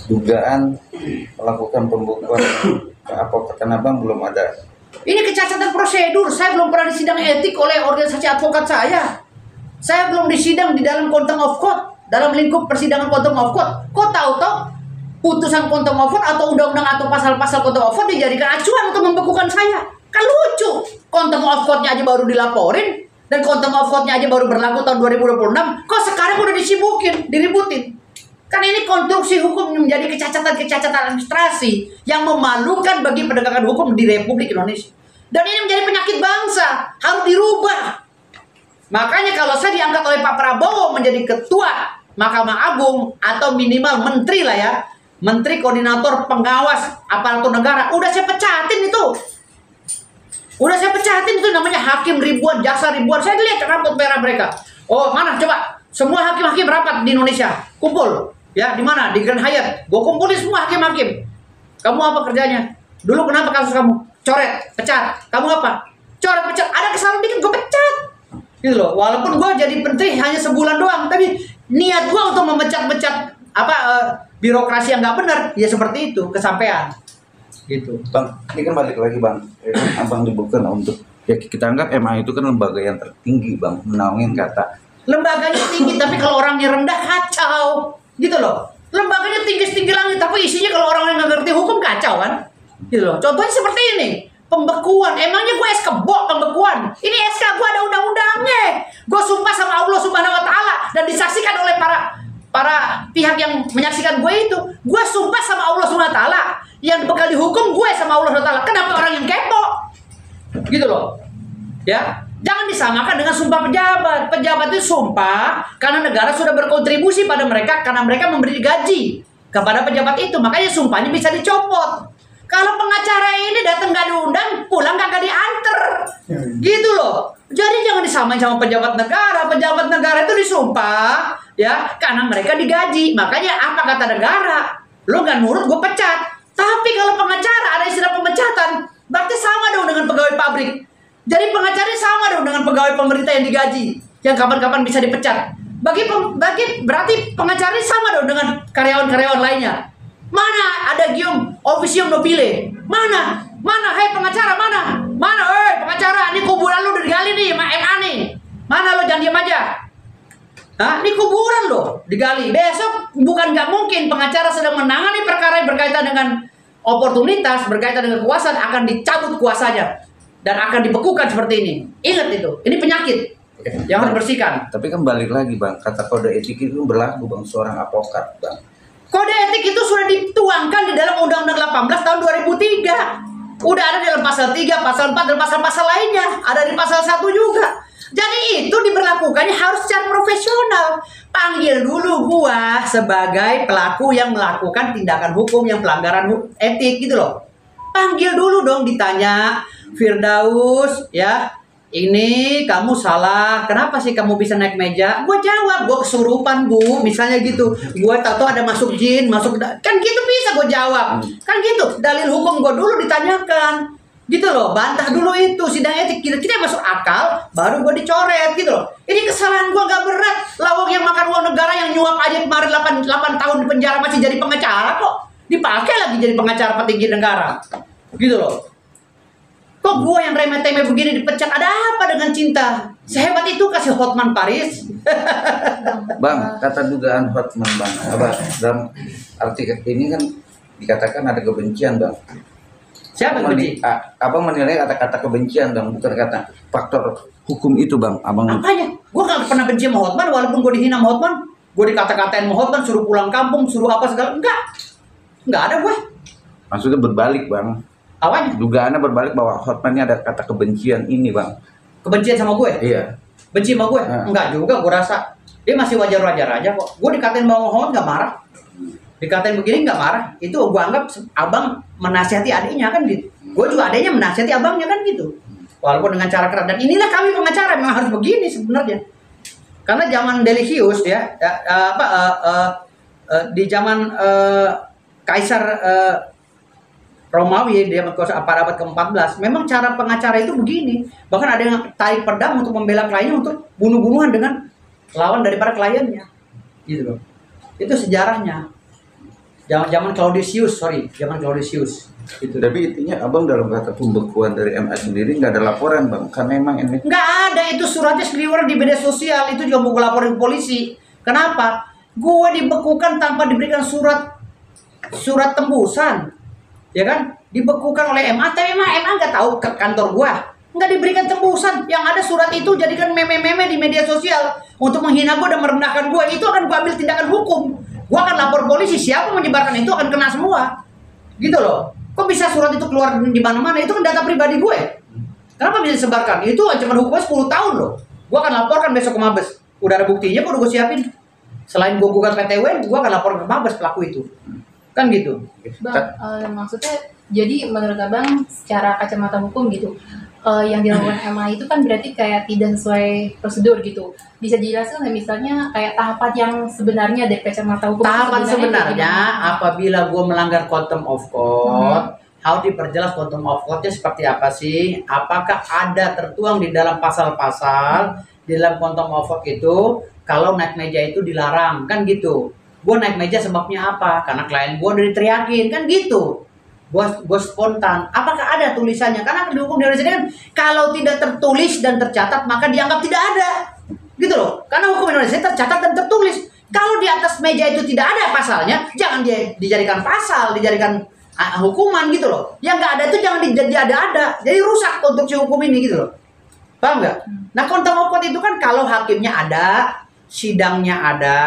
dugaan melakukan pembukuan apa kata Abang belum ada. Ini kecacatan prosedur. Saya belum pernah disidang etik oleh organisasi advokat saya. Saya belum disidang di dalam contempt of court, dalam lingkup persidangan contempt of court. Kok tahu-tahu putusan contempt of court atau undang-undang atau pasal-pasal contempt of court dijadikan acuan untuk membekukan saya? Kan lucu. Contempt of court-nya aja baru dilaporin dan contempt of court-nya aja baru berlaku tahun 2026. Kok sekarang udah disibukin, diributin? Kan ini konstruksi hukum menjadi kecacatan-kecacatan administrasi yang memalukan bagi penegakan hukum di Republik Indonesia. Dan ini menjadi penyakit bangsa, harus dirubah. Makanya kalau saya diangkat oleh Pak Prabowo menjadi ketua Mahkamah Agung atau minimal menteri lah ya, menteri koordinator pengawas aparatur negara, udah saya pecatin itu. Udah saya pecatin itu, namanya hakim ribuan, jaksa ribuan. Saya lihat rambut merah mereka. Oh, mana coba? Semua hakim-hakim rapat di Indonesia, kumpul. Ya, di mana? Di Grand Hyatt. Gue kumpulin semua hakim-hakim. Kamu apa kerjanya? Dulu kenapa kasus kamu? Coret, pecat. Kamu apa? Coret, pecat. Ada kesalahan dikit, gue pecat. Gitu loh. Walaupun gue jadi menteri hanya sebulan doang, tapi niat gue untuk memecat-mecat birokrasi yang nggak benar, ya seperti itu, kesampaian. Gitu. Bang, ini kan balik lagi Bang. Abang dibuka untuk ya kita anggap MA itu kan lembaga yang tertinggi Bang, menaungin kata. Lembaganya tinggi, tapi kalau orangnya rendah kacau. Gitu loh. Lembaganya tinggi-tinggi langit, tapi isinya kalau orang yang nggak ngerti hukum kacau kan. Gitu loh. Contohnya seperti ini. Pembekuan. Emangnya gue kebok pembekuan? Ini SK gue ada undang-undangnya. Gue sumpah sama Allah Subhanahu Wa Taala dan disaksikan oleh para pihak yang menyaksikan gue itu. Gue sumpah sama Allah Subhanahu Wa Taala yang bakal dihukum gue sama Allah Subhanahu Wa Taala. Kenapa orang yang kepo? Gitu loh. Ya. Jangan disamakan dengan sumpah pejabat. Pejabat itu sumpah karena negara sudah berkontribusi pada mereka, karena mereka memberi gaji kepada pejabat itu. Makanya sumpahnya bisa dicopot. Kalau pengacara ini datang gak diundang, pulang kagak diantar. Gitu loh. Jadi jangan disamain sama pejabat negara. Pejabat negara itu disumpah ya karena mereka digaji. Makanya apa kata negara? Lo gak nurut, gue pecat. Tapi kalau pengacara ada istilah pemecatan, berarti sama dong dengan pegawai pabrik. Jadi pengacara sama dong dengan pegawai pemerintah yang digaji, yang kapan-kapan bisa dipecat. Berarti pengacara sama dong dengan karyawan-karyawan lainnya. Mana ada gium officium nobile? Mana? Hai pengacara mana? Pengacara, ini kuburan lu udah digali nih, MA nih. Mana lo, jangan diam aja. Hah? Ini kuburan lo digali. Besok bukan nggak mungkin pengacara sedang menangani perkara yang berkaitan dengan oportunitas, berkaitan dengan kekuasaan, akan dicabut kuasanya. Dan akan dibekukan seperti ini. Ingat itu, ini penyakit yang harus dibersihkan. Tapi kan balik lagi Bang, kata kode etik itu berlaku Bang seorang advokat Bang. Kode etik itu sudah dituangkan di dalam Undang-Undang 18 tahun 2003. Udah ada di dalam pasal 3, pasal 4, dan pasal-pasal lainnya. Ada di pasal 1 juga. Jadi itu diberlakukannya harus secara profesional. Panggil dulu gua sebagai pelaku yang melakukan tindakan hukum yang pelanggaran etik gitu loh. Panggil dulu dong, ditanya, Firdaus, ya, ini kamu salah. Kenapa sih kamu bisa naik meja? Gue jawab, gue kesurupan Bu, misalnya gitu. Gue tahu ada masuk jin, kan gitu bisa gue jawab. Kan gitu, dalil hukum gue dulu ditanyakan. Gitu loh, bantah dulu itu sidang etik. Kita masuk akal, baru gue dicoret gitu loh. Ini kesalahan gue gak berat. Lawak yang makan uang negara yang nyuap aja kemarin 8 tahun di penjara masih jadi pengacara kok. Dipakai lagi jadi pengacara petinggi negara. Gitu loh. Kok gue yang remeh-temeh begini dipecat? Ada apa dengan cinta? Sehebat itu kasih Hotman Paris. Bang, kata dugaan Hotman Bang, apa dalam artikel ini kan dikatakan ada kebencian Bang. Siapa yang benci? Abang menilai kata-kata kebencian Bang, bukan kata faktor hukum itu Bang. Abang apanya? Gue gak pernah benci sama Hotman, walaupun gue dihina sama Hotman. Gue dikata-katain sama Hotman, suruh pulang kampung, suruh apa segala. Enggak ada gue. Maksudnya berbalik Bang. Awalnya? Dugaannya berbalik bahwa Hotman ini ada kata kebencian ini Bang. Kebencian sama gue? Iya. Benci sama gue? Enggak juga, gue rasa. Dia masih wajar-wajar aja kok. Gue dikatain Bang Hotman gak marah. Dikatain begini gak marah. Itu gue anggap abang menasihati adiknya kan gitu. Gue juga adiknya menasihati abangnya kan gitu. Walaupun dengan cara keras. Dan inilah kami pengacara, memang harus begini sebenarnya. Karena zaman Delicious ya, di zaman Kaisar Romawi, dia pada abad ke-14, memang cara pengacara itu begini. Bahkan ada yang tarik pedang untuk membela kliennya untuk bunuh-bunuhan dengan lawan daripada kliennya. Gitu loh. Itu sejarahnya. Zaman Claudius, zaman Claudius. Gitu. Tapi intinya abang dalam kata pembekuan dari MA sendiri nggak ada laporan bang, karena emang ini Nggak ada, itu suratnya seliweran di media sosial, itu juga mau gue laporin ke polisi. Kenapa? Gue dibekukan tanpa diberikan surat tembusan, ya kan? Dibekukan oleh MA, tapi MA nggak tahu ke kantor gue, nggak diberikan tembusan. Yang ada surat itu jadikan meme-meme di media sosial untuk menghina gue dan merendahkan gue. Itu akan gue ambil tindakan hukum. Gue akan lapor polisi, siapa menyebarkan itu akan kena semua, gitu loh. Kok bisa surat itu keluar di mana-mana? Itu kan data pribadi gue. Kenapa bisa disebarkan? Itu ancaman hukumnya 10 tahun loh. Gue akan laporkan besok ke Mabes. Udah ada buktinya, kok udah gue siapin. Selain gue gugat PT UN, gue akan laporkan ke Mabes pelaku itu. Kan gitu. Bang, maksudnya jadi menurut abang secara kacamata hukum gitu, yang dilakukan MA itu kan berarti kayak tidak sesuai prosedur gitu. Bisa dijelaskan nggak misalnya kayak tahapan yang sebenarnya dari kacamata hukum? Tahapan sebenarnya apabila gue melanggar contempt of court, harus diperjelas contempt of court-nya seperti apa sih? Apakah ada tertuang di dalam pasal-pasal di dalam contempt of court itu kalau naik meja itu dilarang, kan gitu. Gue naik meja sebabnya apa? Karena klien gue udah diteriakin, kan gitu. Gue spontan. Apakah ada tulisannya? Karena di hukum di Indonesia kan kalau tidak tertulis dan tercatat maka dianggap tidak ada, gitu loh. Karena hukum Indonesia tercatat dan tertulis. Kalau di atas meja itu tidak ada pasalnya, jangan dia dijadikan pasal, dijadikan hukuman gitu loh. Yang nggak ada itu jangan ada. Jadi rusak konstruksi hukum ini gitu loh. Paham nggak? Nah, contempt of court itu kan kalau hakimnya ada, sidangnya ada,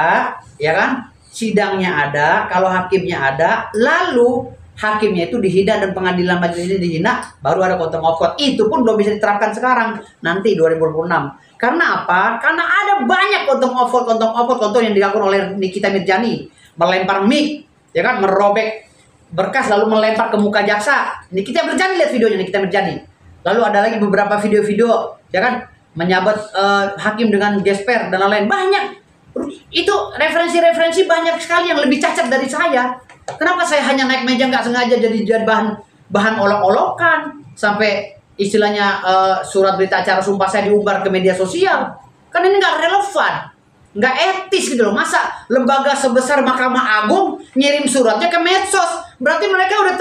ya kan? Sidangnya ada, kalau hakimnya ada, lalu hakimnya itu dihina dan pengadilan majelis ini dihina, baru ada contempt of court. Itu pun belum bisa diterapkan sekarang, nanti 2026. Karena apa? Karena ada banyak contempt of court contoh yang dilakukan oleh Nikita Mirjani, melempar mic, ya kan, merobek berkas lalu melempar ke muka jaksa. Nikita Mirjani, lihat videonya Nikita Mirjani. Lalu ada lagi beberapa video-video, ya kan, menyabat hakim dengan gesper dan lain-lain. Banyak. Itu referensi-referensi banyak sekali yang lebih cacat dari saya. Kenapa saya hanya naik meja nggak sengaja jadi bahan olok-olokan sampai istilahnya surat berita acara sumpah saya diumbar ke media sosial? Kan ini nggak relevan, nggak etis gitu loh. Masa lembaga sebesar Mahkamah Agung ngirim suratnya ke medsos? Berarti mereka udah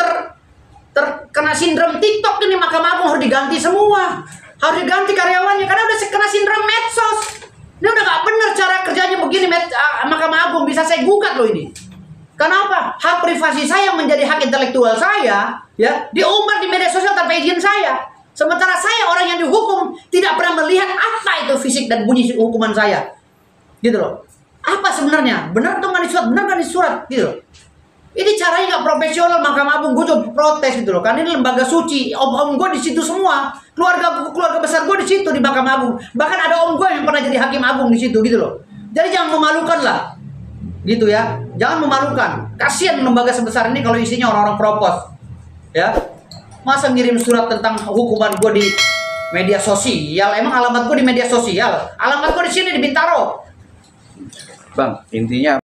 terkena sindrom TikTok ini. Mahkamah Agung harus diganti semua, harus diganti karyawannya karena udah kena sindrom medsos. Ini udah nggak bener cara kerjanya begini. Mahkamah Agung bisa saya gugat loh ini. Kenapa? Hak privasi saya menjadi hak intelektual saya, ya, diumbar di media sosial tanpa izin saya. Sementara saya orang yang dihukum tidak pernah melihat apa itu fisik dan bunyi hukuman saya, gitu loh. Apa sebenarnya? Benar atau nggak disurat? Benar nggak disurat? Gitu loh. Ini caranya nggak profesional Mahkamah Agung. Gue coba protes gitu loh. Karena ini lembaga suci. Om gue di situ semua. Keluarga besar gue di situ di Mahkamah Agung. Bahkan ada om gue yang pernah jadi hakim agung di situ, gitu loh. Jadi jangan memalukan lah. Gitu ya, jangan memalukan. Kasihan lembaga sebesar ini kalau isinya orang-orang propos, ya. Masa ngirim surat tentang hukuman gue di media sosial? Emang alamat gue di media sosial? Alamat gue di sini di Bintaro. bang intinya